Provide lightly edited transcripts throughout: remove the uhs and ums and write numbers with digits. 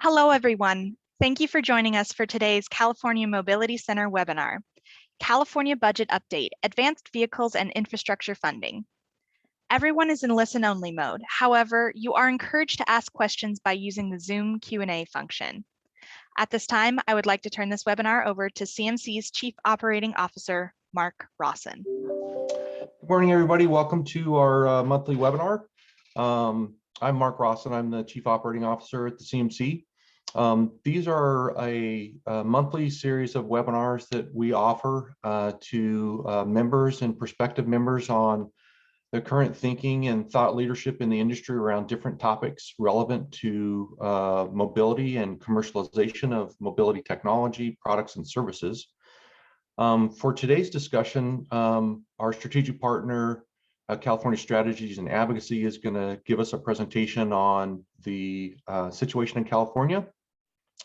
Hello, everyone. Thank you for joining us for today's California Mobility Center webinar, California Budget Update, Advanced Vehicles and Infrastructure Funding. Everyone is in listen-only mode. However, you are encouraged to ask questions by using the Zoom Q&A function. At this time, I would like to turn this webinar over to CMC's Chief Operating Officer, Mark Rawson. Good morning, everybody. Welcome to our monthly webinar. I'm Mark Rawson. I'm the Chief Operating Officer at the CMC. These are a monthly series of webinars that we offer to members and prospective members on the current thinking and thought leadership in the industry around different topics relevant to mobility and commercialization of mobility technology, products, and services. For today's discussion, our strategic partner, California Strategies and Advocacy, is going to give us a presentation on the situation in California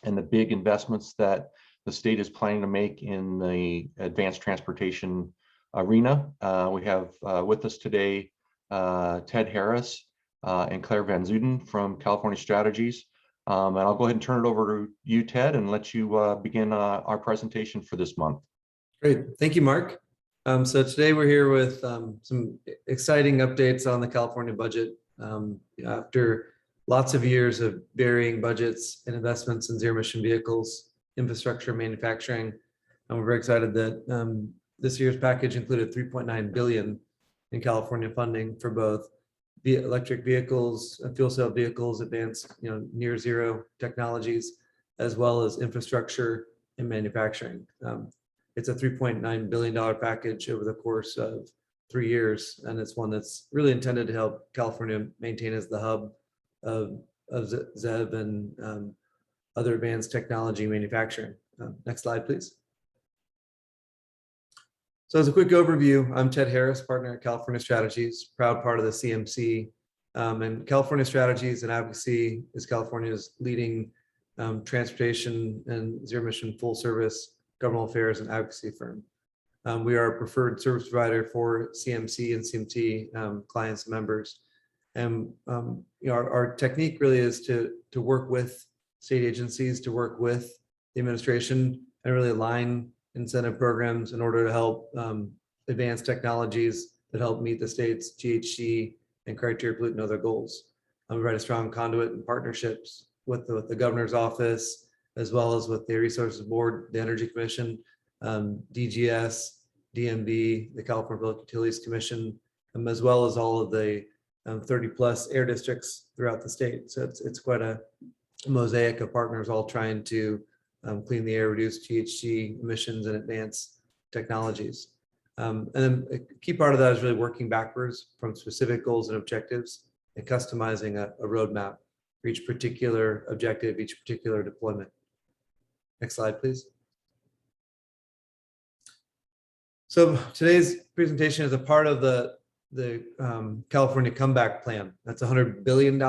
and the big investments that the state is planning to make in the advanced transportation arena. We have with us today Ted Harris and Claire Van Zuiden from California Strategies. And I'll go ahead and turn it over to you, Ted, and let you begin our presentation for this month. Great. Thank you, Mark. So today we're here with some exciting updates on the California budget. After lots of years of varying budgets and investments in zero-emission vehicles, infrastructure, manufacturing, and we're very excited that this year's package included $3.9 billion in California funding for both the electric vehicles, fuel cell vehicles, advanced, near zero technologies, as well as infrastructure and manufacturing. It's a $3.9 billion package over the course of 3 years, and it's one that's really intended to help California maintain as the hub of ZEV and other advanced technology manufacturing. Next slide, please. So as a quick overview, I'm Ted Harris, partner at California Strategies, proud part of the CMC. And California Strategies and Advocacy is California's leading transportation and zero-emission full-service governmental affairs and advocacy firm. We are a preferred service provider for CMC and CMT clients and members. And our technique really is to work with state agencies, to work with the administration, and really align incentive programs in order to help advance technologies that help meet the state's GHG and criteria pollutant and other goals. We provide a strong conduit and partnerships with the governor's office, as well as with the Resources Board, the Energy Commission, DGS, DMV, the California Public Utilities Commission, as well as all of the 30 plus air districts throughout the state. So it's quite a mosaic of partners all trying to clean the air, reduce GHG emissions, and advance technologies. And then a key part of that is really working backwards from specific goals and objectives and customizing a roadmap for each particular objective, each particular deployment. Next slide, please. So today's presentation is a part of the California Comeback Plan. That's a $100 billion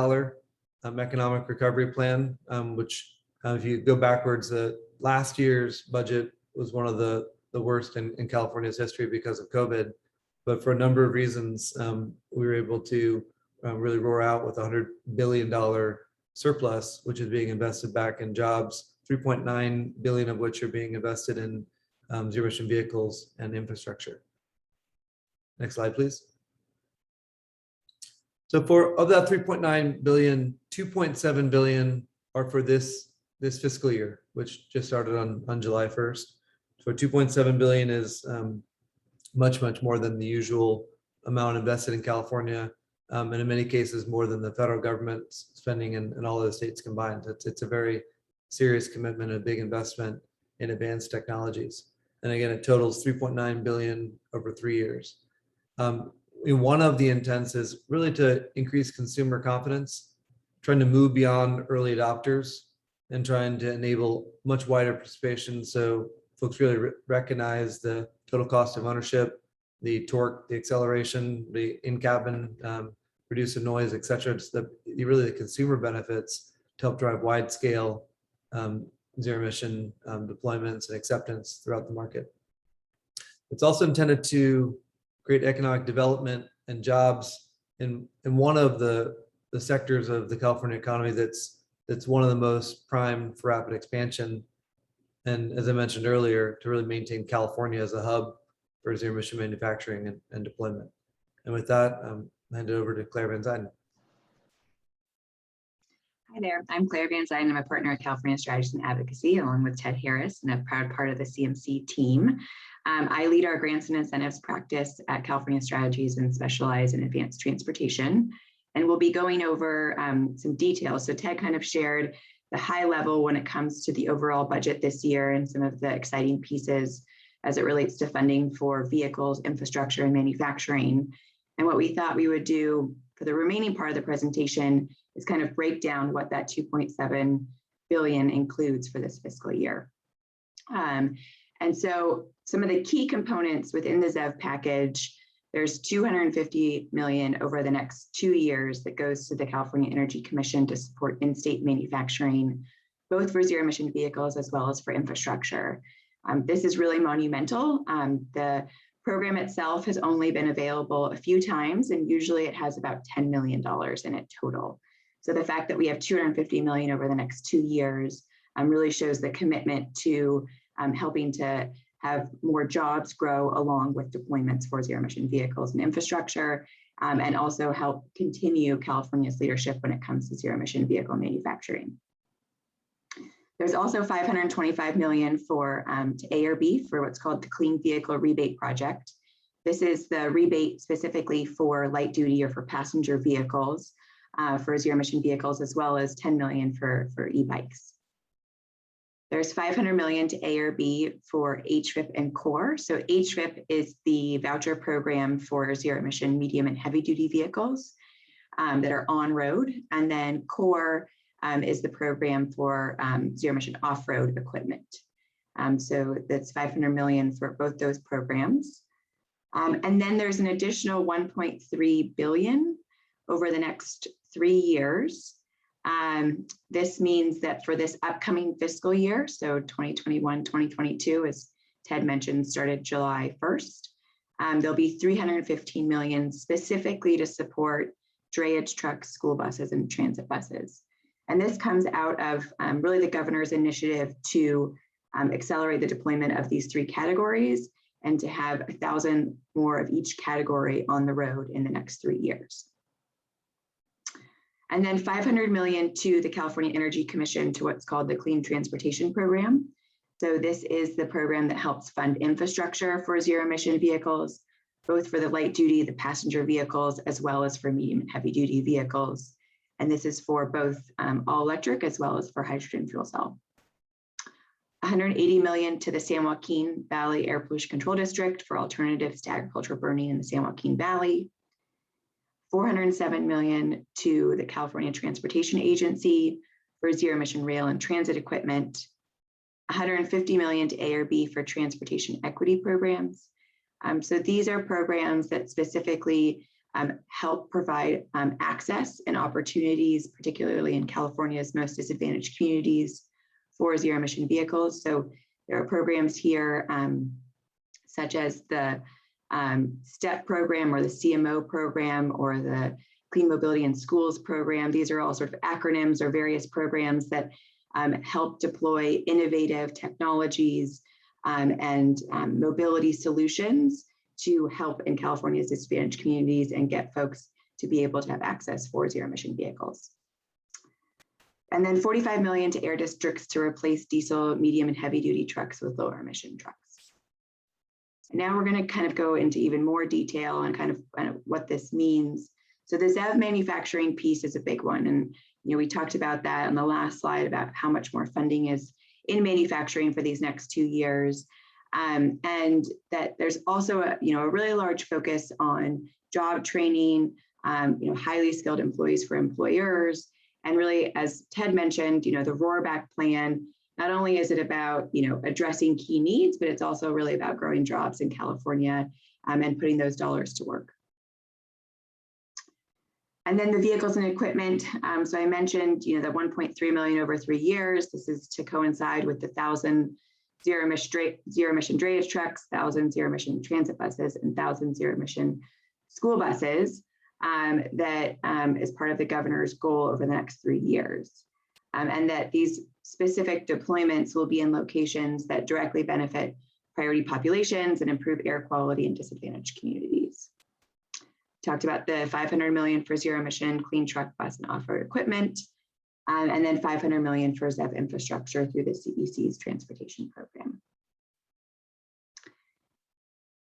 economic recovery plan, which if you go backwards, last year's budget was one of the worst in California's history because of COVID. But for a number of reasons, we were able to really roar out with a $100 billion surplus, which is being invested back in jobs, 3.9 billion of which are being invested in zero-emission vehicles and infrastructure. Next slide, please. So of that 3.9 billion, 2.7 billion are for this fiscal year, which just started on July 1st. So 2.7 billion is much more than the usual amount invested in California, and in many cases more than the federal government's spending in all of the states combined. It's a very serious commitment, a big investment in advanced technologies. And again, it totals 3.9 billion over 3 years. One of the intents is really to increase consumer confidence, trying to move beyond early adopters and trying to enable much wider participation. So folks really recognize the total cost of ownership, the torque, the acceleration, the in-cabin, reduce the noise, et cetera. Just really the consumer benefits to help drive wide scale zero-emission deployments and acceptance throughout the market. It's also intended to create economic development and jobs in one of the sectors of the California economy that's It's one of the most primed for rapid expansion. And as I mentioned earlier, to really maintain California as a hub for zero emission manufacturing and deployment. And with that, I hand it over to Claire Van Zuiden. Hi there, I'm Claire Van Zuiden. I'm a partner at California Strategies and Advocacy, along with Ted Harris, and a proud part of the CMC team. I lead our grants and incentives practice at California Strategies and specialize in advanced transportation. And we'll be going over some details. So Ted kind of shared the high level when it comes to the overall budget this year and some of the exciting pieces as it relates to funding for vehicles, infrastructure, and manufacturing. And what we thought we would do for the remaining part of the presentation is kind of break down what that 2.7 billion includes for this fiscal year. And so some of the key components within the ZEV package, there's 250 million over the next 2 years that goes to the California Energy Commission to support in-state manufacturing, both for zero emission vehicles as well as for infrastructure. This is really monumental. The program itself has only been available a few times, and usually it has about $10 million in it total. So the fact that we have 250 million over the next 2 years really shows the commitment to helping to have more jobs grow along with deployments for zero emission vehicles and infrastructure, and also help continue California's leadership when it comes to zero emission vehicle manufacturing. There's also 525 million for to ARB for what's called the Clean Vehicle Rebate Project. This is the rebate specifically for light duty or for passenger vehicles, for zero emission vehicles, as well as 10 million for e-bikes. There's 500 million to ARB for HVIP and CORE. So HVIP is the voucher program for zero emission medium and heavy duty vehicles that are on road. And then CORE is the program for zero emission off-road equipment. So that's 500 million for both those programs. And then there's an additional 1.3 billion over the next 3 years. This means that for this upcoming fiscal year, so 2021-2022, as Ted mentioned, started July 1st, there'll be 315 million specifically to support drayage trucks, school buses, and transit buses. And this comes out of really the governor's initiative to accelerate the deployment of these 3 categories and to have 1,000 more of each category on the road in the next 3 years. And then 500 million to the California Energy Commission to what's called the Clean Transportation Program. So this is the program that helps fund infrastructure for zero emission vehicles, both for the light duty, the passenger vehicles, as well as for medium and heavy duty vehicles. And this is for both all electric as well as for hydrogen fuel cell. 180 million to the San Joaquin Valley Air Pollution Control District for alternatives to agricultural burning in the San Joaquin Valley. 407 million to the California Transportation Agency for zero emission rail and transit equipment. 150 million to ARB for transportation equity programs. So these are programs that specifically help provide access and opportunities, particularly in California's most disadvantaged communities, for zero emission vehicles. So there are programs here such as the STEP program or the CMO program or the Clean Mobility in Schools program. These are all sort of acronyms or various programs that help deploy innovative technologies and mobility solutions to help in California's disadvantaged communities and get folks to be able to have access for zero emission vehicles. And then 45 million to air districts to replace diesel, medium and heavy duty trucks with lower emission trucks. And now we're going to kind of go into even more detail on kind of what this means. So the ZEV manufacturing piece is a big one. And we talked about that on the last slide about how much more funding is in manufacturing for these next 2 years. And that there's also a really large focus on job training, highly skilled employees for employers. And really, as Ted mentioned, the roarback plan, not only is it about addressing key needs, but it's also really about growing jobs in California and putting those dollars to work. And then the vehicles and equipment. So I mentioned the 1.3 million over 3 years. This is to coincide with the 1,000 zero emission drayage trucks, 1,000 zero emission transit buses, and 1,000 zero emission school buses that is part of the governor's goal over the next 3 years. and that these specific deployments will be in locations that directly benefit priority populations and improve air quality in disadvantaged communities. Talked about the $500 million for zero emission clean truck, bus, and off-road equipment, and then $500 million for ZEV infrastructure through the CEC's transportation program.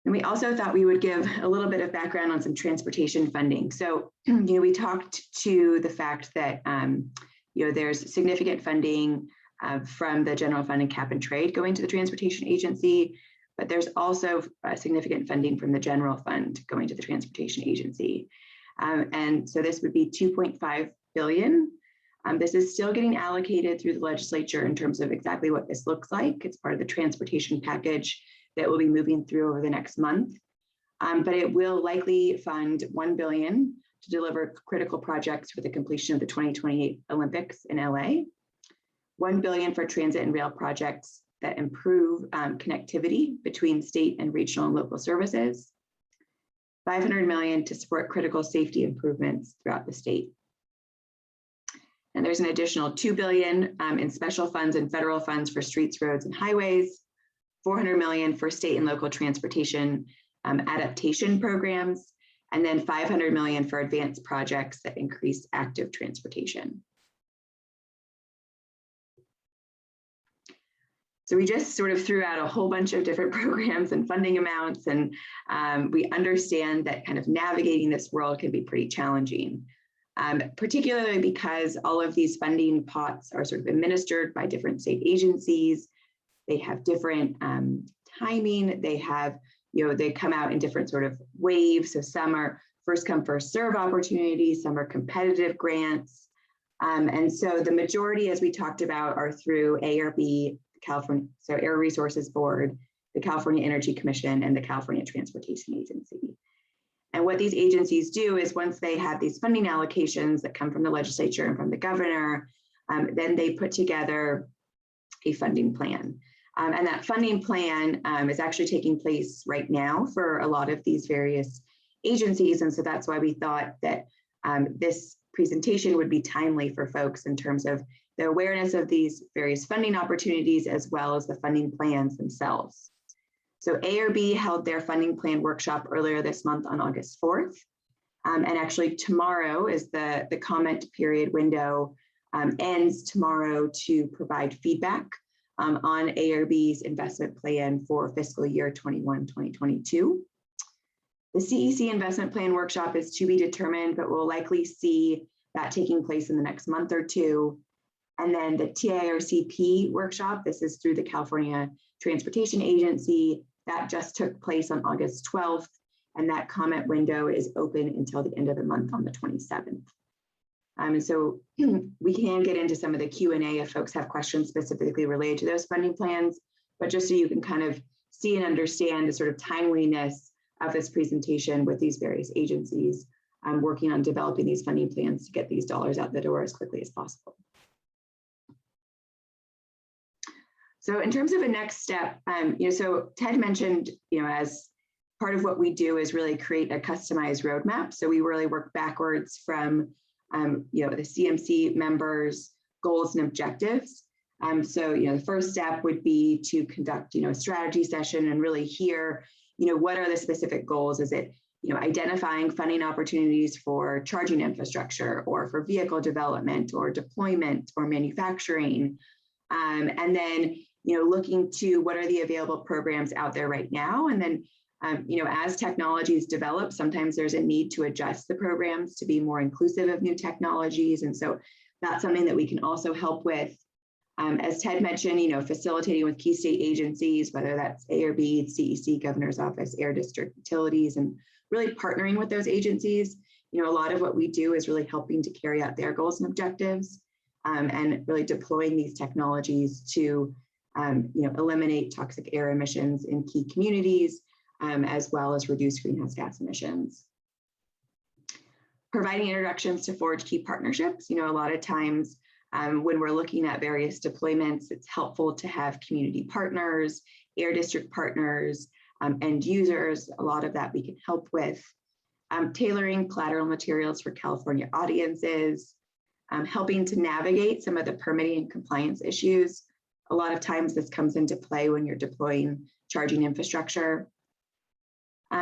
And we also thought we would give a little bit of background on some transportation funding. So, we talked to the fact that, there's significant funding from the general fund and cap and trade going to the transportation agency, but there's also significant funding from the general fund going to the transportation agency. And so this would be $2.5 billion. This is still getting allocated through the legislature in terms of exactly what this looks like. It's part of the transportation package that will be moving through over the next month. But it will likely fund $1 billion to deliver critical projects for the completion of the 2028 Olympics in LA, $1 billion for transit and rail projects that improve connectivity between state and regional and local services, $500 million to support critical safety improvements throughout the state. And there's an additional $2 billion in special funds and federal funds for streets, roads, and highways, $400 million for state and local transportation adaptation programs, and then $500 million for advanced projects that increase active transportation. So we just sort of threw out a whole bunch of different programs and funding amounts, and we understand that kind of navigating this world can be pretty challenging, particularly because all of these funding pots are sort of administered by different state agencies. They have different timing. They have, they come out in different sort of waves. So some are first come, first serve opportunities, some are competitive grants. And so the majority, as we talked about, are through ARB, California, so Air Resources Board, the California Energy Commission, and the California Transportation Agency. And what these agencies do is once they have these funding allocations that come from the legislature and from the governor, then they put together a funding plan. And that funding plan is actually taking place right now for a lot of these various agencies. And so that's why we thought that this presentation would be timely for folks in terms of the awareness of these various funding opportunities as well as the funding plans themselves. So ARB held their funding plan workshop earlier this month on August 4th. And actually tomorrow is the comment period window ends tomorrow to provide feedback on ARB's investment plan for fiscal year 21-2022. The CEC investment plan workshop is to be determined, but we'll likely see that taking place in the next month or two. And then the TIRCP workshop, this is through the California Transportation Agency, that just took place on August 12th, and that comment window is open until the end of the month on the 27th. And so we can get into some of the Q&A if folks have questions specifically related to those funding plans, but just so you can kind of see and understand the sort of timeliness of this presentation with these various agencies working on developing these funding plans to get these dollars out the door as quickly as possible. So in terms of a next step, so Ted mentioned, as part of what we do is really create a customized roadmap. So we really work backwards from, the CMC members' goals and objectives. So the first step would be to conduct, a strategy session and really hear, what are the specific goals? Is it, identifying funding opportunities for charging infrastructure or for vehicle development or deployment or manufacturing? And then, looking to what are the available programs out there right now. And then, as technologies develop, sometimes there's a need to adjust the programs to be more inclusive of new technologies. And so that's something that we can also help with. As Ted mentioned, facilitating with key state agencies, whether that's ARB, CEC, Governor's Office, Air District Utilities, and really partnering with those agencies. A lot of what we do is really helping to carry out their goals and objectives and really deploying these technologies to eliminate toxic air emissions in key communities, as well as reduce greenhouse gas emissions. Providing introductions to forge key partnerships. A lot of times when we're looking at various deployments, it's helpful to have community partners, air district partners, end users. A lot of that we can help with. Tailoring collateral materials for California audiences. helping to navigate some of the permitting and compliance issues. A lot of times this comes into play when you're deploying charging infrastructure.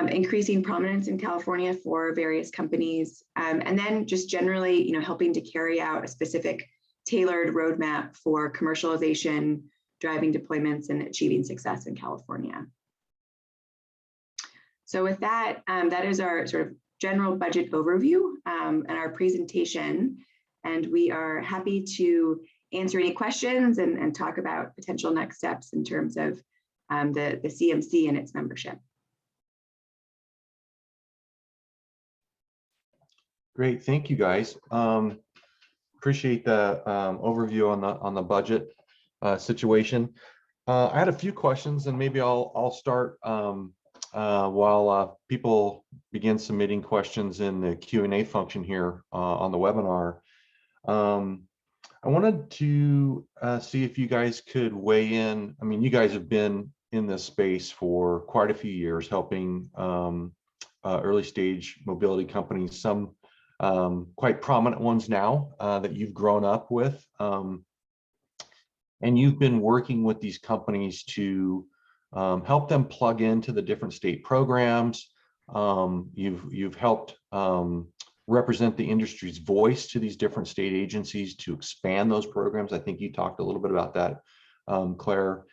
Increasing prominence in California for various companies, and then just generally, helping to carry out a specific tailored roadmap for commercialization, driving deployments, and achieving success in California. So with that, that is our sort of general budget overview and our presentation. And we are happy to answer any questions and talk about potential next steps in terms of the CMC and its membership. Great, thank you guys. Appreciate the overview on the budget situation. I had a few questions, and maybe I'll start while people begin submitting questions in the Q&A function here on the webinar. I wanted to see if you guys could weigh in. I mean, you guys have been in this space for quite a few years, helping early stage mobility companies, some quite prominent ones now that you've grown up with. And you've been working with these companies to help them plug into the different state programs. You've helped represent the industry's voice to these different state agencies to expand those programs. I think you talked a little bit about that, Claire.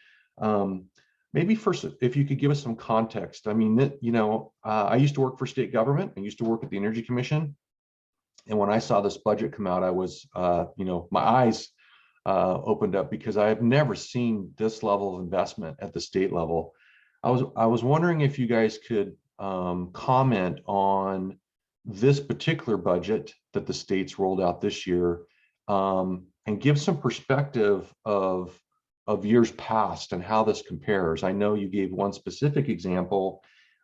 Maybe first, if you could give us some context. I mean, I used to work for state government. I used to work at the Energy Commission. And when I saw this budget come out, I was, my eyes opened up, because I have never seen this level of investment at the state level. I was wondering if you guys could comment on this particular budget that the states rolled out this year, and give some perspective of years past and how this compares. I know you gave one specific example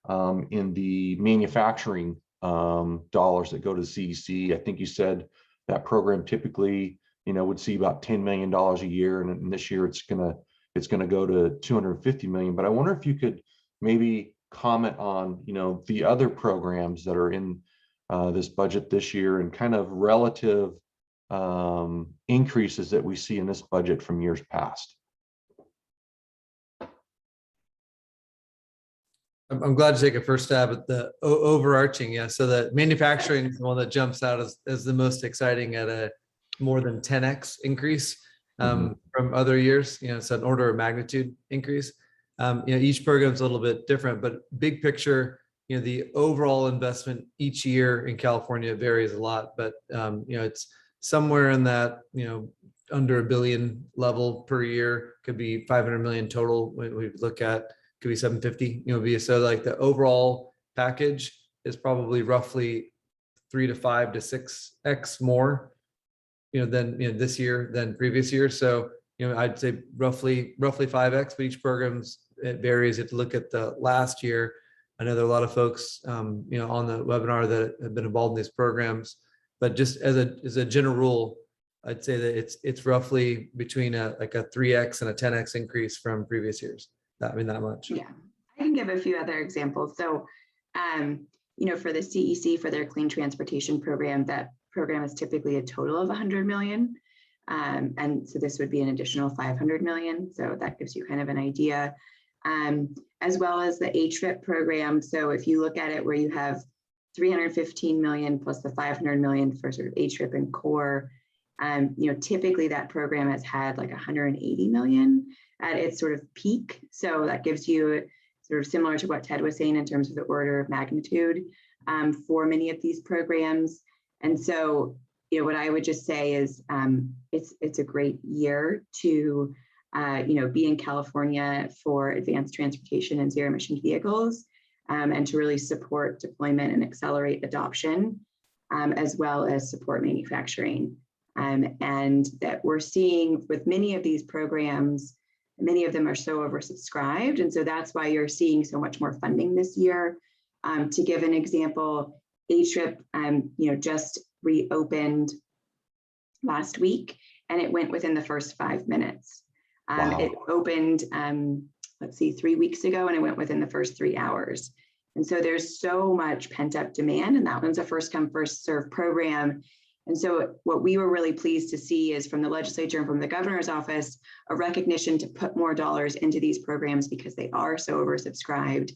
in the manufacturing dollars that go to CEC. I think you said that program typically, would see about $10 million a year, and this year it's gonna go to $250 million. But I wonder if you could maybe comment on, the other programs that are in this budget this year, and kind of relative increases that we see in this budget from years past. I'm glad to take a first stab at the overarching. Yeah, so the manufacturing is the one that jumps out as the most exciting at a more than 10x increase from other years. It's an order of magnitude increase. Each program is a little bit different, but big picture, the overall investment each year in California varies a lot, but it's somewhere in that under $1 billion level per year. Could be 500 million total. When we look at, could be 750. So like the overall package is probably roughly 3 to 5 to 6x more than this year than previous year. So I'd say roughly 5x, but each program's, it varies. If you look at the last year, I know there are a lot of folks on the webinar that have been involved in these programs, but just as a general rule, I'd say that it's roughly between a 3x and a 10x increase from previous years. That much. Yeah, I can give a few other examples. So, for the CEC, for their clean transportation program, that program is typically a total of 100 million. And so this would be an additional 500 million. So that gives you kind of an idea, as well as the HVIP program. So if you look at it where you have 315 million plus the 500 million for sort of HVIP and core, typically that program has had like 180 million at its sort of peak. So that gives you sort of similar to what Ted was saying in terms of the order of magnitude for many of these programs. And so, what I would just say is it's a great year to, be in California for advanced transportation and zero emission vehicles, and to really support deployment and accelerate adoption, as well as support manufacturing. And that we're seeing with many of these programs, many of them are so oversubscribed. And so that's why you're seeing so much more funding this year. To give an example, HVIP, just reopened last week, and it went within the first 5 minutes. Wow. It opened, 3 weeks ago, and it went within the first 3 hours. And so there's so much pent up demand, and that one's a first come, first serve program. And so what we were really pleased to see is from the legislature and from the governor's office, a recognition to put more dollars into these programs because they are so oversubscribed,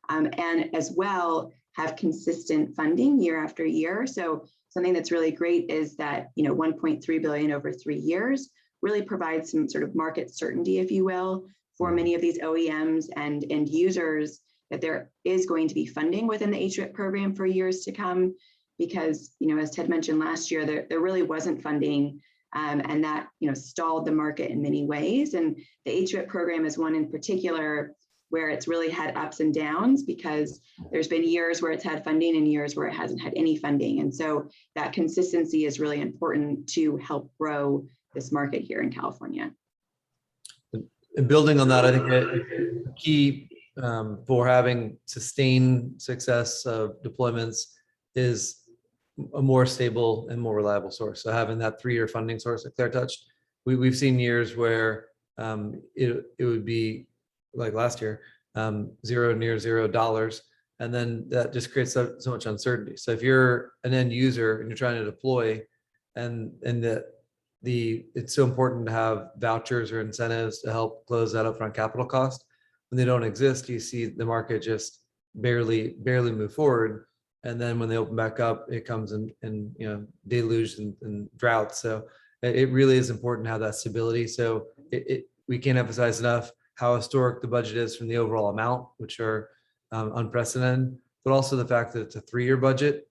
and as well have consistent funding year after year. So something that's really great is that, you know, 1.3 billion over 3 years really provides some sort of market certainty, if you will, for many of these OEMs and end users, that there is going to be funding within the HVIP program for years to come. Because, you know, as Ted mentioned last year, there really wasn't funding, and that, you know, stalled the market in many ways. And the HVIP program is one in particular where it's really had ups and downs, because there's been years where it's had funding and years where it hasn't had any funding. And so that consistency is really important to help grow this market here in California. And building on that, I think a key for having sustained success of deployments is a more stable and more reliable source. So having that 3-year funding source that Claire touched, we've seen years where it would be like last year, near $0, and then that just creates so much uncertainty. So if you're an end user and you're trying to deploy, and it's so important to have vouchers or incentives to help close that upfront capital cost. When they don't exist, you see the market just barely move forward. And then when they open back up, it comes in you know, deluge and drought. So it really is important to have that stability. So we can't emphasize enough how historic the budget is from the overall amount, which are unprecedented, but also the fact that it's a 3-year budget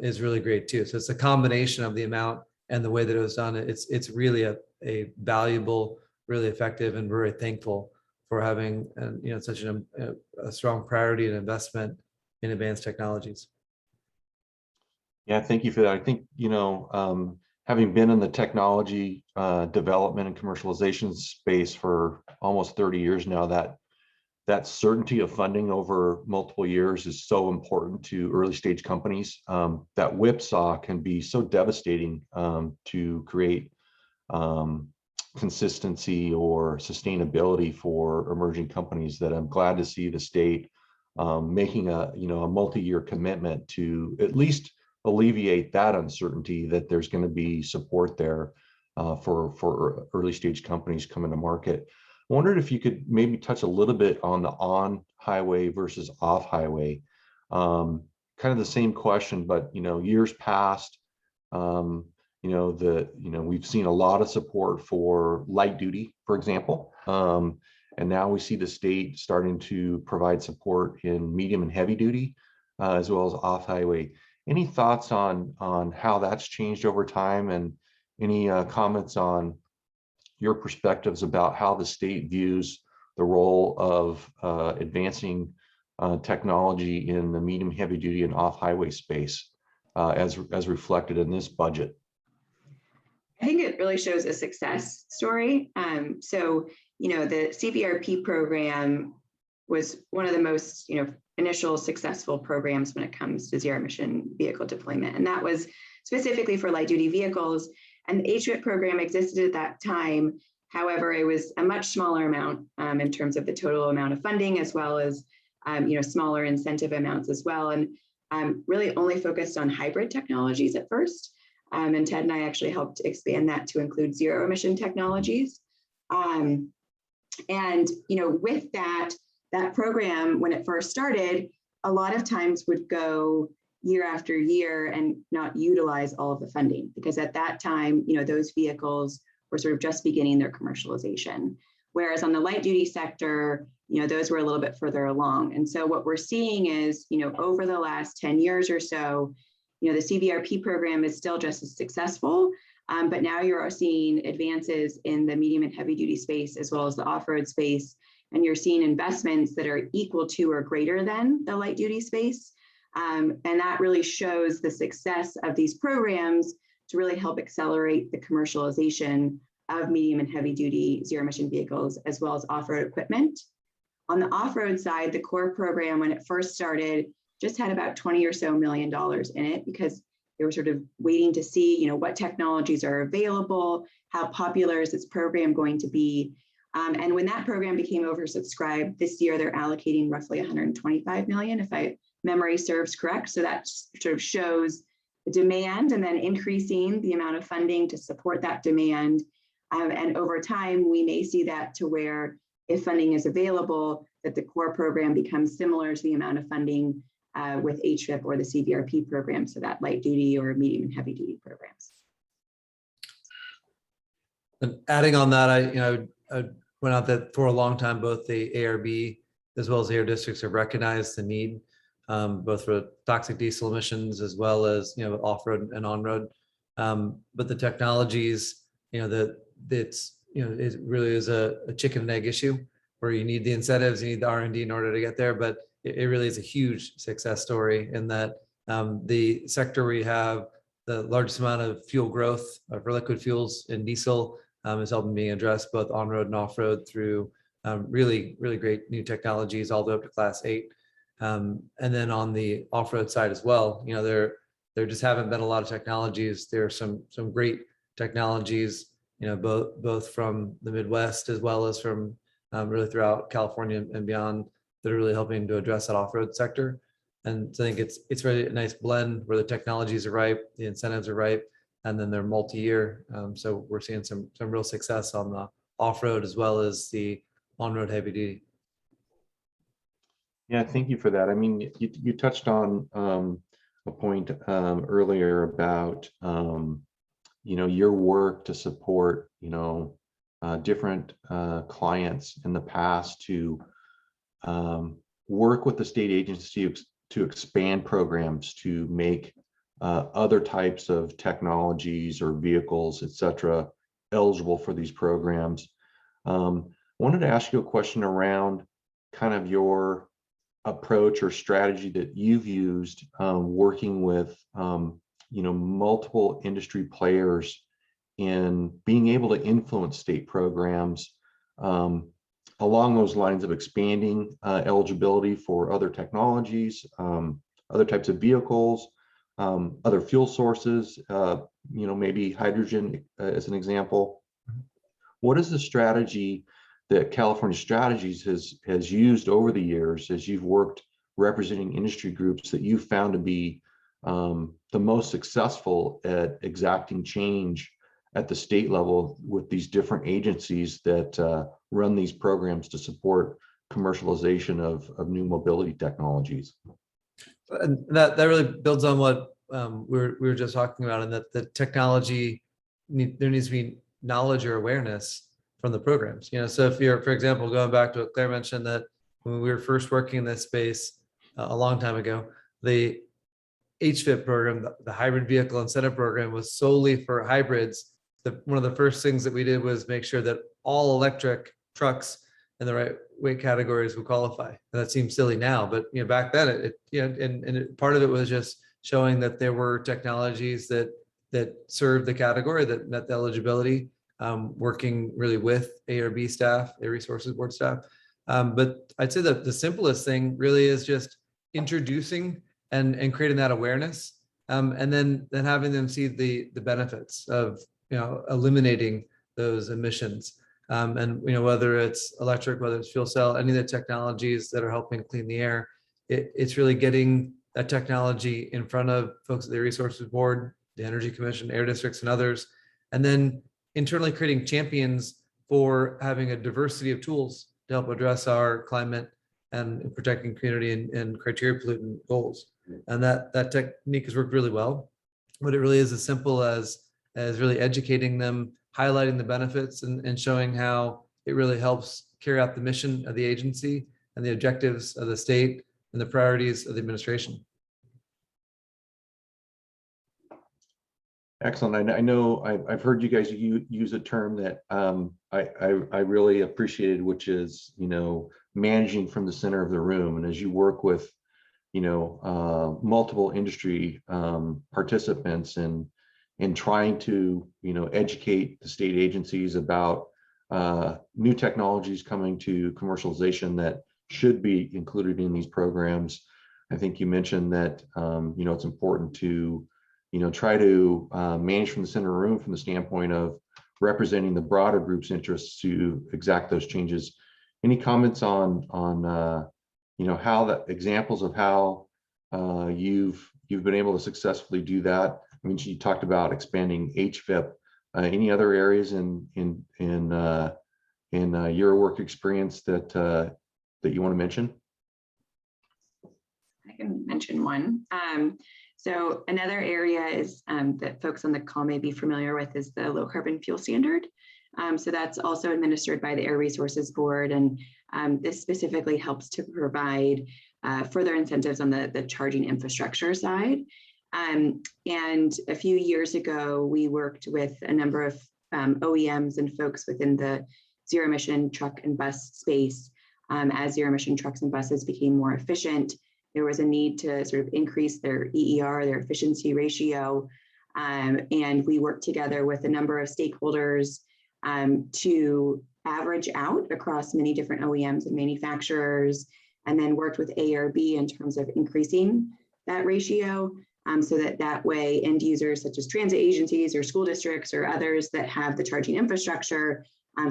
is really great too. So it's a combination of the amount and the way that it was done. It's really a valuable, really effective, and very thankful for having you know, such a strong priority and investment in advanced technologies. Yeah, thank you for that. I think, you know, having been in the technology development and commercialization space for almost 30 years now, that certainty of funding over multiple years is so important to early stage companies. That whipsaw can be so devastating to create consistency or sustainability for emerging companies, that I'm glad to see the state making a multi-year commitment to at least alleviate that uncertainty, that there's going to be support there for early stage companies coming to market. I wondered if you could maybe touch a little bit on the on highway versus off highway. Kind of the same question, but, you know, years past, we've seen a lot of support for light duty, for example. And now we see the state starting to provide support in medium and heavy duty, as well as off highway. Any thoughts on how that's changed over time, and any comments on your perspectives about how the state views the role of advancing technology in the medium, heavy duty, and off highway space as reflected in this budget? I think it really shows a success story. So, you know, the CVRP program was one of the most, you know, initial successful programs when it comes to zero emission vehicle deployment. And that was specifically for light duty vehicles. And the HVIP program existed at that time. However, it was a much smaller amount in terms of the total amount of funding, as well as, smaller incentive amounts as well. And really only focused on hybrid technologies at first. And Ted and I actually helped expand that to include zero emission technologies. And, you know, with that program, when it first started, a lot of times would go year after year and not utilize all of the funding, because at that time, you know, those vehicles were sort of just beginning their commercialization. Whereas on the light duty sector, you know, those were a little bit further along. And so what we're seeing is, you know, over the last 10 years or so, you know, the CVRP program is still just as successful, but now you're seeing advances in the medium and heavy duty space, as well as the off-road space. And you're seeing investments that are equal to or greater than the light duty space. And that really shows the success of these programs to really help accelerate the commercialization of medium and heavy duty zero emission vehicles, as well as off-road equipment. On the off-road side, the core program, when it first started, just had about $20 or so million in it, because they were sort of waiting to see, you know, what technologies are available, how popular is this program going to be. And when that program became oversubscribed, this year they're allocating roughly 125 million, if my memory serves correct. So that sort of shows demand and then increasing the amount of funding to support that demand. And over time, we may see that to where if funding is available, that the core program becomes similar to the amount of funding with HVIP or the CVRP program, so that light duty or medium and heavy duty programs. And adding on that, I went out that for a long time, both the ARB as well as the air districts have recognized the need, both for toxic diesel emissions as well as off-road and on-road. But the technologies, it really is a chicken and egg issue where you need the incentives, you need the R&D in order to get there. But it really is a huge success story in that the sector where you have the largest amount of fuel growth for liquid fuels in diesel is helping being addressed both on-road and off-road through really great new technologies all the way up to Class 8. And then on the off-road side as well, there just haven't been a lot of technologies. There are some great technologies, both from the Midwest as well as from really throughout California and beyond that are really helping to address that off-road sector. And so I think it's really a nice blend where the technologies are ripe, the incentives are ripe, and then they're multi-year. So we're seeing some real success on the off-road as well as the on-road heavy duty. Yeah, thank you for that. I mean, you touched on a point earlier about your work to support different clients in the past to work with the state agency to expand programs to make other types of technologies or vehicles, et cetera, eligible for these programs. Wanted to ask you a question around kind of your approach or strategy that you've used working with multiple industry players in being able to influence state programs along those lines of expanding eligibility for other technologies, other types of vehicles, other fuel sources, maybe hydrogen as an example. What is the strategy that California Strategies has used over the years as you've worked representing industry groups that you've found to be the most successful at exacting change at the state level with these different agencies that run these programs to support commercialization of new mobility technologies? And that really builds on what we were just talking about, and that the technology, there needs to be knowledge or awareness from the programs. So if you're, for example, going back to what Claire mentioned, that when we were first working in this space a long time ago, the HVIP program, the hybrid vehicle incentive program, was solely for hybrids. One of the first things that we did was make sure that all electric trucks in the right weight categories would qualify. And that seems silly now, but back then, part of it was just showing that there were technologies that served the category, that met the eligibility, working really with ARB staff, Air Resources Board staff. But I'd say that the simplest thing really is just introducing and creating that awareness, and then having them see the benefits of eliminating those emissions. And whether it's electric, whether it's fuel cell, any of the technologies that are helping clean the air, it's really getting that technology in front of folks at the Resources Board, the Energy Commission, air districts, and others, and then internally creating champions for having a diversity of tools to help address our climate and protecting community and criteria pollutant goals. And that technique has worked really well, but it really is as simple as really educating them, highlighting the benefits, and showing how it really helps carry out the mission of the agency and the objectives of the state and the priorities of the administration. Excellent. I know I've heard you guys use a term that I really appreciated, which is managing from the center of the room. And as you work with multiple industry participants and trying to educate the state agencies about new technologies coming to commercialization that should be included in these programs. I think you mentioned that it's important to try to manage from the center of the room from the standpoint of representing the broader group's interests to exact those changes. Any comments on how examples of how you've you've been able to successfully do that. I mean, you talked about expanding HVIP. Any other areas in your work experience that you want to mention? I can mention one. So another area is that folks on the call may be familiar with is the low carbon fuel standard. So that's also administered by the Air Resources Board, and this specifically helps to provide further incentives on the charging infrastructure side. And a few years ago, we worked with a number of OEMs and folks within the zero emission truck and bus space. As zero emission trucks and buses became more efficient, there was a need to sort of increase their EER, their efficiency ratio. And we worked together with a number of stakeholders to average out across many different OEMs and manufacturers, and then worked with ARB in terms of increasing that ratio, so that way end users such as transit agencies or school districts or others that have the charging infrastructure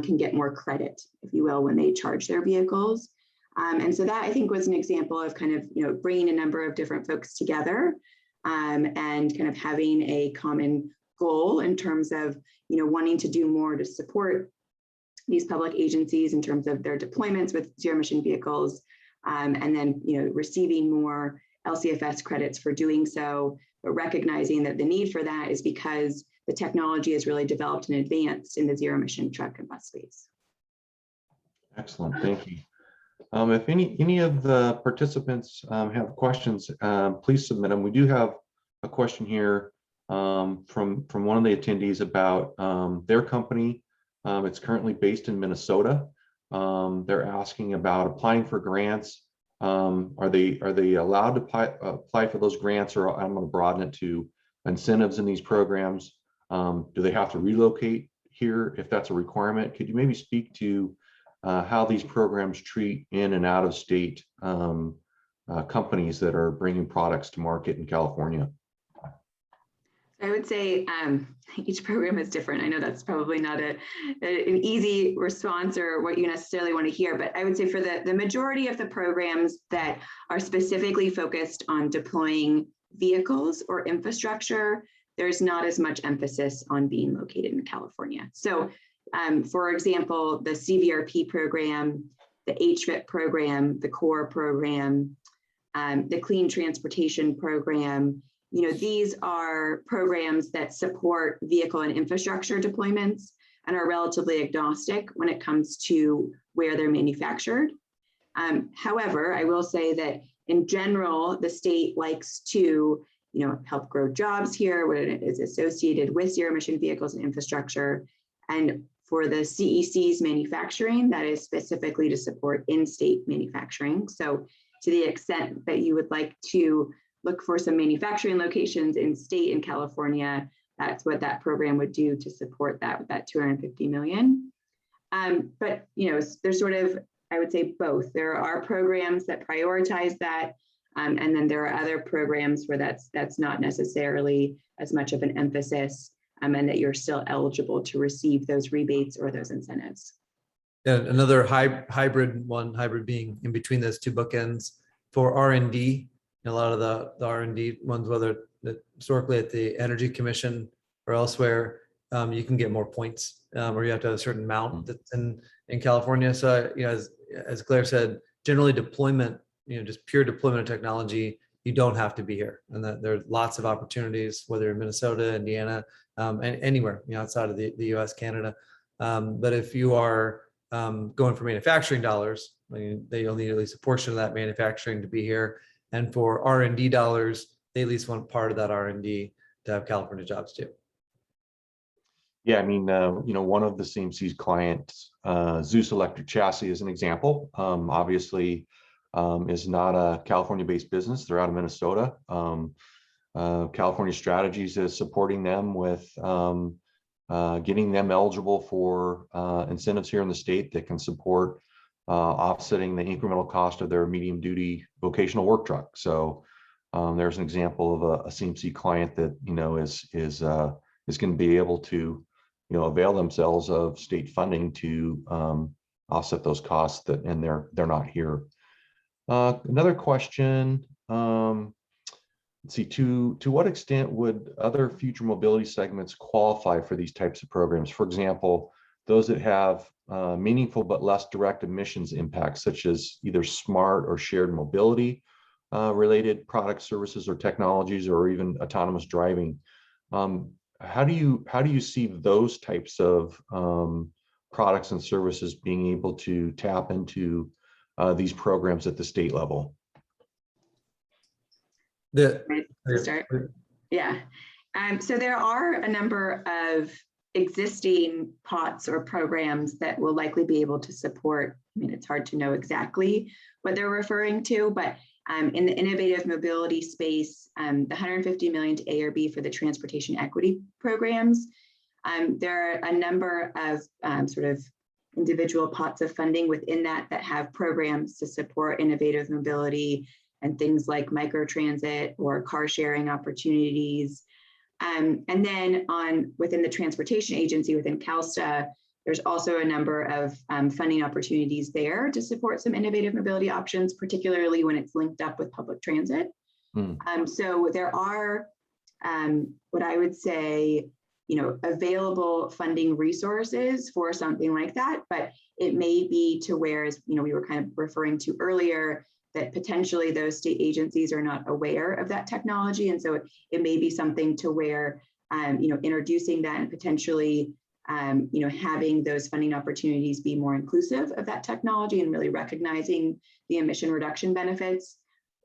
can get more credit, if you will, when they charge their vehicles. And so that, I think, was an example of kind of, you know, bringing a number of different folks together and kind of having a common goal in terms of, you know, wanting to do more to support these public agencies in terms of their deployments with zero emission vehicles, and then, you know, receiving more LCFS credits for doing so, but recognizing that the need for that is because the technology is really developed and advanced in the zero emission truck and bus space. Excellent, thank you. If any of the participants have questions, please submit them. We do have a question here from one of the attendees about their company. It's currently based in Minnesota. They're asking about applying for grants. Are they allowed to apply for those grants, or I'm going to broaden it to incentives in these programs? Do they have to relocate here if that's a requirement? Could you maybe speak to how these programs treat in and out of state companies that are bringing products to market in California? I would say each program is different. I know that's probably not an easy response or what you necessarily want to hear, but I would say for the majority of the programs that are specifically focused on deploying vehicles or infrastructure, there's not as much emphasis on being located in California. So for example, the CVRP program, the HVIP program, the CORE program, the Clean Transportation program, you know, these are programs that support vehicle and infrastructure deployments and are relatively agnostic when it comes to where they're manufactured. However, I will say that in general, the state likes to, you know, help grow jobs here when it is associated with zero emission vehicles and infrastructure. And for the CEC's manufacturing, that is specifically to support in-state manufacturing. So to the extent that you would like to look for some manufacturing locations in state in California, that's what that program would do to support that with that $250 million. But, you know, there's sort of, I would say both. There are programs that prioritize that, and then there are other programs where that's not necessarily as much of an emphasis, and that you're still eligible to receive those rebates or those incentives. Yeah, another hybrid being in between those two bookends for R&D. A lot of the R&D ones, whether historically at the Energy Commission or elsewhere, you can get more points, or you have to have a certain amount that's in California. So, you know, as Claire said, generally deployment, you know, just pure deployment of technology, you don't have to be here, and that there are lots of opportunities, whether in Minnesota, Indiana, and anywhere, you know, outside of the U.S., Canada. But if you are going for manufacturing dollars, I mean, you'll need at least a portion of that manufacturing to be here. And for R&D dollars, they at least want part of that R&D to have California jobs too. Yeah, I mean, you know, one of the CMC's clients, Zeus Electric Chassis, is an example. Obviously, is not a California-based business. They're out of Minnesota. California Strategies is supporting them with getting them eligible for incentives here in the state that can support offsetting the incremental cost of their medium-duty vocational work truck. So there's an example of a CMC client that, you know, is going to be able to, you know, avail themselves of state funding to offset those costs and they're not here. Another question. let's see, to what extent would other future mobility segments qualify for these types of programs? For example, those that have meaningful but less direct emissions impacts, such as either smart or shared mobility related products, services, or technologies, or even autonomous driving. How do you see those types of products and services being able to tap into these programs at the state level? Start. Yeah. So there are a number of existing pots or programs that will likely be able to support. I mean, it's hard to know exactly what they're referring to, but in the innovative mobility space, the $150 million to ARB for the transportation equity programs, there are a number of sort of individual pots of funding within that have programs to support innovative mobility and things like microtransit or car sharing opportunities. And then within the transportation agency, within CalSTA, there's also a number of funding opportunities there to support some innovative mobility options, particularly when it's linked up with public transit. So there are what I would say, available funding resources for something like that, but it may be to where, as we were kind of referring to earlier, that potentially those state agencies are not aware of that technology. And so it may be something to where, introducing that and potentially, having those funding opportunities be more inclusive of that technology and really recognizing the emission reduction benefits.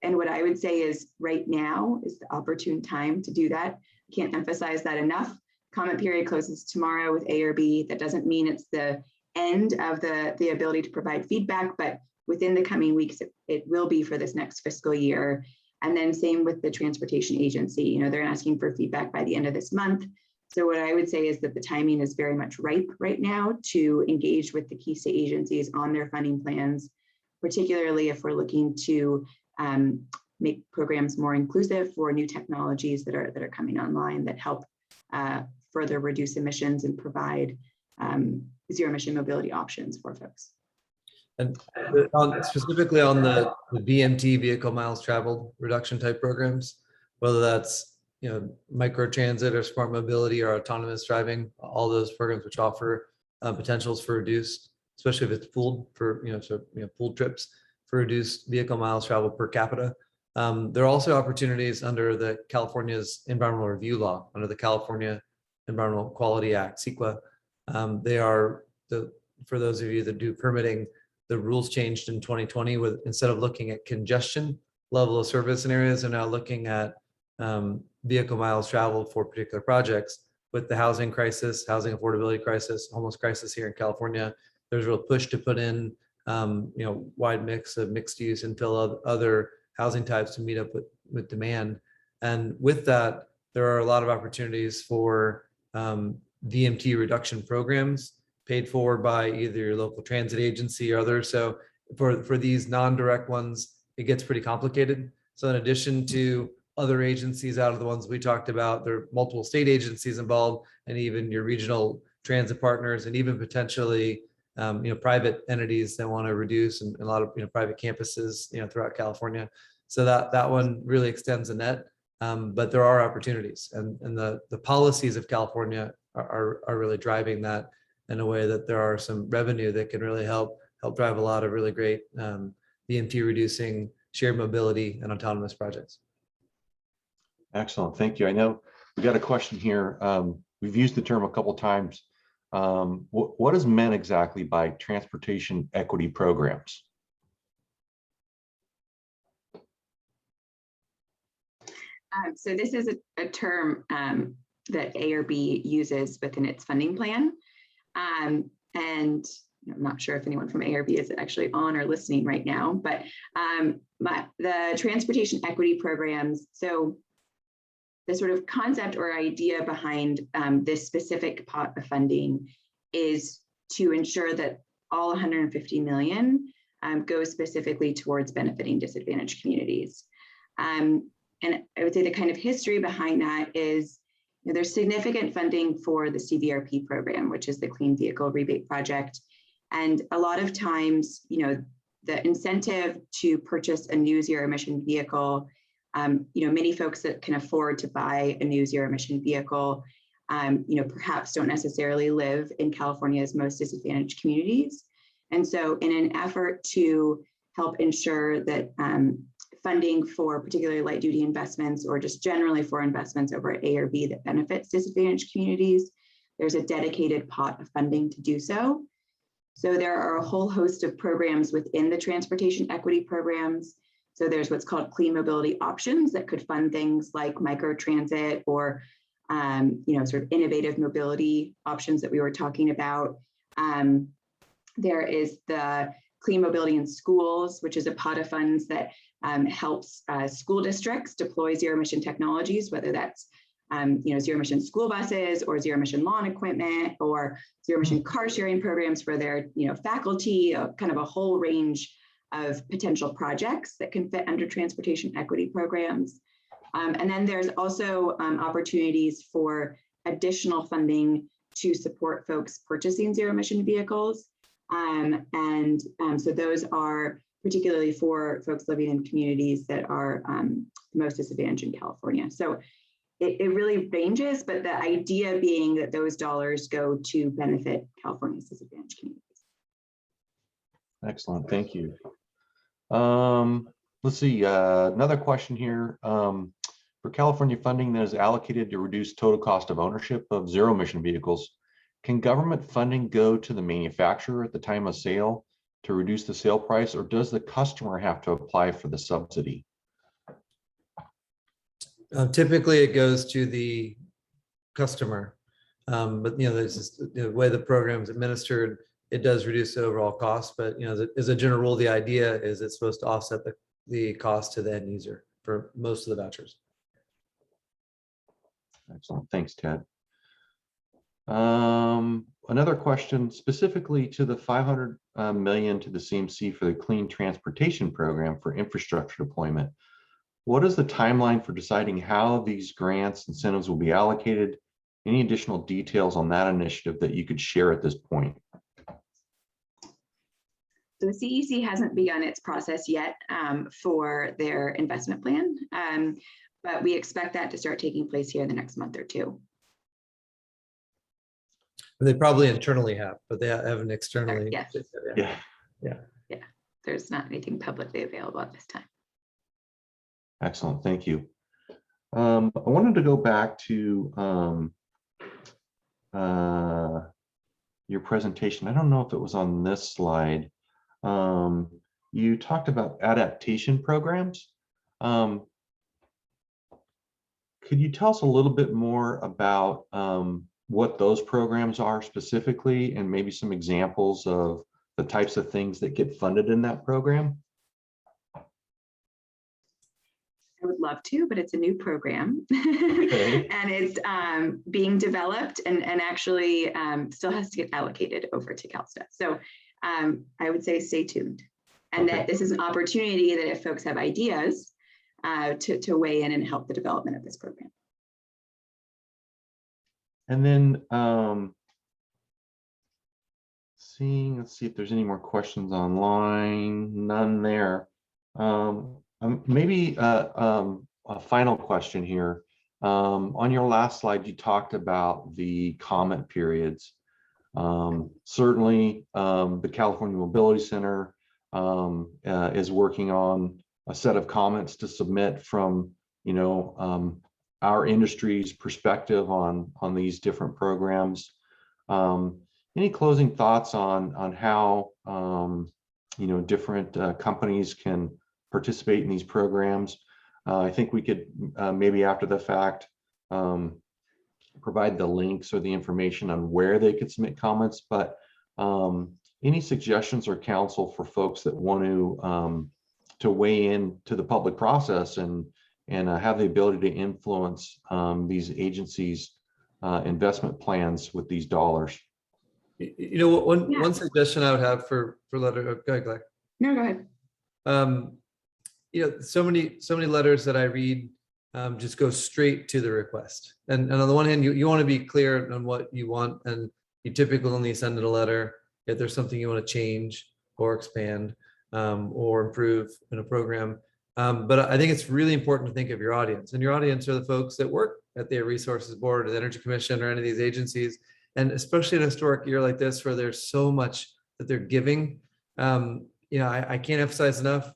And what I would say is right now is the opportune time to do that. I can't emphasize that enough. Comment period closes tomorrow with ARB. That doesn't mean it's the end of the ability to provide feedback, but within the coming weeks, it will be for this next fiscal year. And then same with the transportation agency, they're asking for feedback by the end of this month. So what I would say is that the timing is very much ripe right now to engage with the key state agencies on their funding plans, particularly if we're looking to make programs more inclusive for new technologies that are coming online that help further reduce emissions and provide zero emission mobility options for folks. And specifically on the VMT, vehicle miles traveled reduction type programs, whether that's microtransit or smart mobility or autonomous driving, all those programs which offer potentials for reduced, especially if it's pooled for pooled trips for reduced vehicle miles traveled per capita. There are also opportunities under the California's environmental review law, under the California Environmental Quality Act, CEQA. They are for those of you that do permitting. The rules changed in 2020 with, instead of looking at congestion level of service in areas, they're now looking at vehicle miles traveled for particular projects. With the housing crisis, housing affordability crisis, homeless crisis here in California, there's a real push to put in wide mix of mixed use and fill other housing types to meet up with demand. And with that, there are a lot of opportunities for VMT reduction programs paid for by either your local transit agency or others. So for these non-direct ones, it gets pretty complicated. So in addition to other agencies out of the ones we talked about, there are multiple state agencies involved, and even your regional transit partners, and even potentially private entities that want to reduce, and a lot of private campuses throughout California. So that one really extends the net. But there are opportunities, and the policies of California are really driving that in a way that there are some revenue that can really help drive a lot of really great VMT reducing shared mobility and autonomous projects. Excellent, thank you. I know we got a question here. We've used the term a couple of times. What is meant exactly by transportation equity programs? So this is a term that ARB uses within its funding plan. And I'm not sure if anyone from ARB is actually on or listening right now, but the transportation equity programs, so the sort of concept or idea behind this specific pot of funding is to ensure that all 150 million goes specifically towards benefiting disadvantaged communities. And I would say the kind of history behind that is there's significant funding for the CVRP program, which is the Clean Vehicle Rebate Project. And a lot of times, the incentive to purchase a new zero emission vehicle Many folks that can afford to buy a new zero emission vehicle, perhaps don't necessarily live in California's most disadvantaged communities. And so in an effort to help ensure that funding for particularly light duty investments, or just generally for investments over at A or B that benefits disadvantaged communities, there's a dedicated pot of funding to do so. So there are a whole host of programs within the transportation equity programs. So there's what's called clean mobility options that could fund things like microtransit or sort of innovative mobility options that we were talking about. There is the Clean Mobility in Schools, which is a pot of funds that helps school districts deploy zero emission technologies, whether that's zero emission school buses or zero emission lawn equipment or zero emission car sharing programs for their faculty, kind of a whole range of potential projects that can fit under transportation equity programs. And then there's also opportunities for additional funding to support folks purchasing zero emission vehicles. So those are particularly for folks living in communities that are the most disadvantaged in California. So it really ranges, but the idea being that those dollars go to benefit California's disadvantaged communities. Excellent, thank you. Let's see, another question here. For California funding that is allocated to reduce total cost of ownership of zero emission vehicles, can government funding go to the manufacturer at the time of sale to reduce the sale price, or does the customer have to apply for the subsidy? Typically, it goes to the customer, but there's just, the way the program is administered, it does reduce the overall cost. But as a general rule, the idea is it's supposed to offset the cost to the end user for most of the vouchers. Excellent, thanks, Ted. Another question specifically to the $500 million to the CMC for the Clean Transportation Program for infrastructure deployment. What is the timeline for deciding how these grants incentives will be allocated? Any additional details on that initiative that you could share at this point? So the CEC hasn't begun its process yet for their investment plan, but we expect that to start taking place here in the next month or two. They probably internally have, but they haven't externally. Yes. Yeah. There's not anything publicly available at this time. Excellent, thank you. I wanted to go back to your presentation. I don't know if it was on this slide. You talked about adaptation programs. Could you tell us a little bit more about what those programs are specifically, and maybe some examples of the types of things that get funded in that program? I would love to, but it's a new program. Okay. And it's being developed and actually still has to get allocated over to CalSTA. So I would say stay tuned. And that this is an opportunity that if folks have ideas to weigh in and help the development of this program. And then let's see if there's any more questions online. None there. Maybe a final question here. On your last slide, you talked about the comment periods. Certainly, the California Mobility Center is working on a set of comments to submit from, our industry's perspective on these different programs. Any closing thoughts on how different companies can participate in these programs? I think we could maybe after the fact provide the links or the information on where they could submit comments, but any suggestions or counsel for folks that want to weigh in to the public process and have the ability to influence these agencies' investment plans with these dollars? One suggestion I would have for letter. Go ahead, Claire. No, go ahead. So many letters that I read just go straight to the request. And on the one hand, you want to be clear on what you want, and you typically only send in a letter if there's something you want to change or expand or improve in a program. But I think it's really important to think of your audience, and your audience are the folks that work at the Resources Board or the Energy Commission or any of these agencies. And especially in a historic year like this, where there's so much that they're giving, I can't emphasize enough,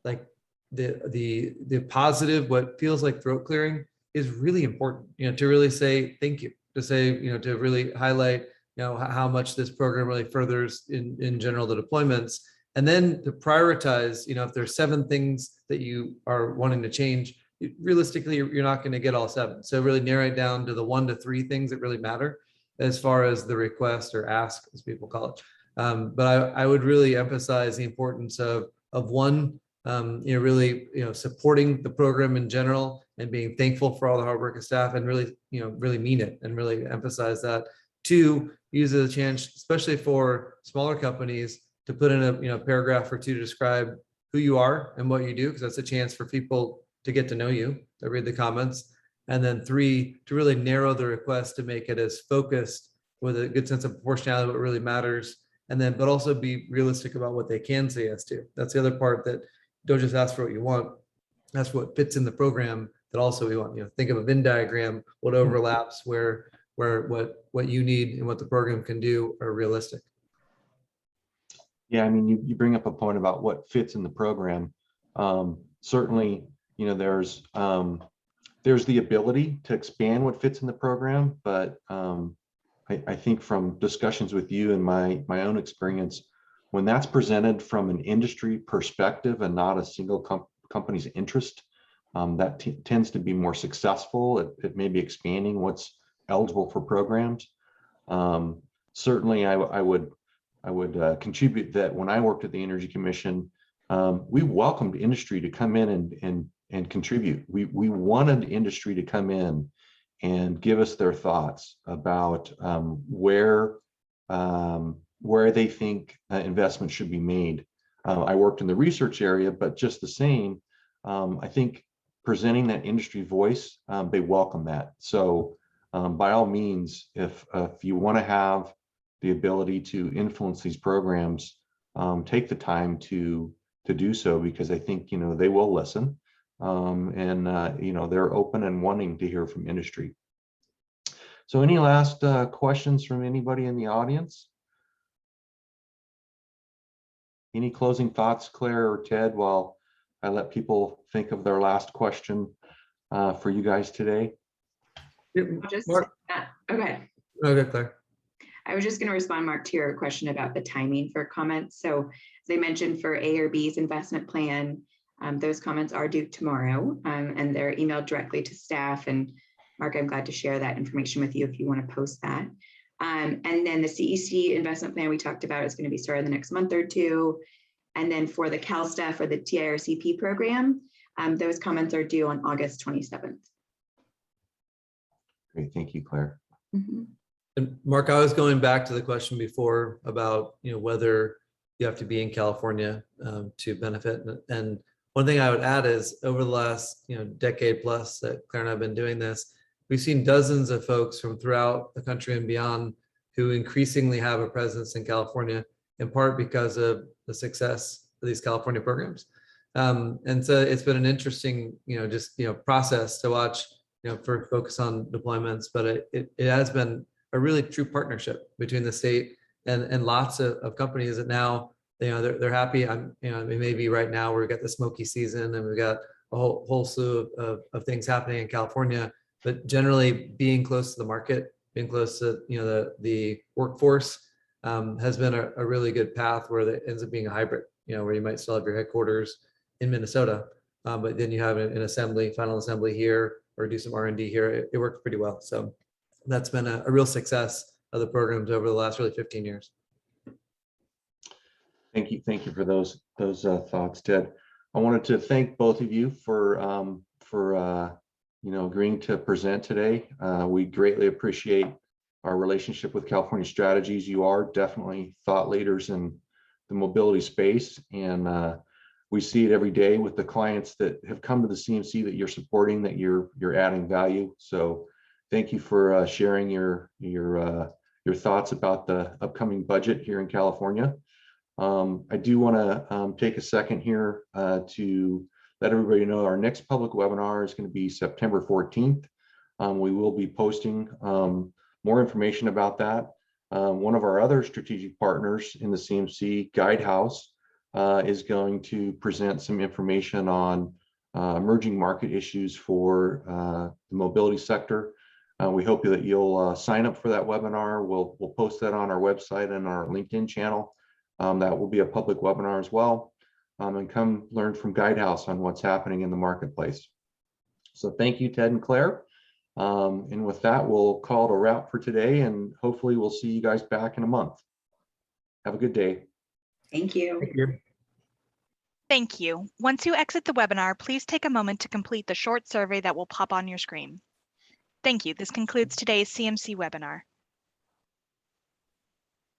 like the positive, what feels like throat clearing is really important, to really say thank you, to say, to really highlight, how much this program really furthers in general the deployments. And then to prioritize, if there's 7 things that you are wanting to change, realistically, you're not going to get all 7. So really narrow it down to the 1 to 3 things that really matter as far as the request or ask, as people call it. But I would really emphasize the importance of one, really, supporting the program in general and being thankful for all the hard work of staff, and really, really mean it and really emphasize that. 2, use it as a chance, especially for smaller companies, to put in a paragraph or 2 to describe who you are and what you do, because that's a chance for people to get to know you, to read the comments. And then 3, to really narrow the request to make it as focused with a good sense of proportionality, what really matters. And then, but also be realistic about what they can say yes to. That's the other part, that don't just ask for what you want, that's what fits in the program that also we want. Think of a Venn diagram, what overlaps, where what you need and what the program can do are realistic. Yeah, I mean, you bring up a point about what fits in the program. Certainly, there's the ability to expand what fits in the program, but I think from discussions with you and my own experience, when that's presented from an industry perspective and not a single company's interest, that tends to be more successful. It may be expanding what's eligible for programs. Certainly, I would contribute that when I worked at the Energy Commission, we welcomed industry to come in and contribute. We wanted industry to come in and give us their thoughts about where they think investment should be made. I worked in the research area, but just the same, I think presenting that industry voice, they welcome that. So by all means, if you want to have the ability to influence these programs, take the time to do so, because I think they will listen, and they're open and wanting to hear from industry. So any last questions from anybody in the audience? Any closing thoughts, Claire or Ted, while I let people think of their last question for you guys today? Mark? Okay. Okay, Claire. I was just going to respond, Mark, to your question about the timing for comments. So as I mentioned, for A or B's investment plan, those comments are due tomorrow, and they're emailed directly to staff. And Mark, I'm glad to share that information with you if you want to post that. And then the CEC investment plan we talked about is going to be started in the next month or 2. And then for the CalSTAF or the TIRCP program, those comments are due on August 27th. Great, thank you, Claire. Mm-hmm. And Mark, I was going back to the question before about whether you have to be in California to benefit. And one thing I would add is, over the last decade plus that Claire and I have been doing this, we've seen dozens of folks from throughout the country and beyond who increasingly have a presence in California, in part because of the success of these California programs. And so it's been an interesting, process to watch, for focus on deployments, but it has been a really true partnership between the state and lots of companies that now, they're happy. Maybe right now we've got the smoky season and we've got a whole slew of things happening in California, but generally being close to the market, being close to the workforce has been a really good path, where it ends up being a hybrid, where you might still have your headquarters in Minnesota, but then you have an final assembly here, or do some R&D here. It worked pretty well. So that's been a real success of the programs over the last really 15 years. Thank you for those thoughts, Ted. I wanted to thank both of you for agreeing to present today. We greatly appreciate our relationship with California Strategies. You are definitely thought leaders in the mobility space, and we see it every day with the clients that have come to the CMC that you're supporting, that you're adding value. So thank you for sharing your thoughts about the upcoming budget here in California. I do want to take a second here to let everybody know our next public webinar is going to be September 14th. We will be posting more information about that. One of our other strategic partners in the CMC, Guidehouse, is going to present some information on emerging market issues for the mobility sector. We hope that you'll sign up for that webinar. We'll post that on our website and our LinkedIn channel. That will be a public webinar as well. And come learn from Guidehouse on what's happening in the marketplace. So thank you, Ted and Claire. And with that, we'll call it a wrap for today, and hopefully we'll see you guys back in a month. Have a good day. Thank you. Thank you. Thank you. Once you exit the webinar, please take a moment to complete the short survey that will pop on your screen. Thank you. This concludes today's CMC webinar.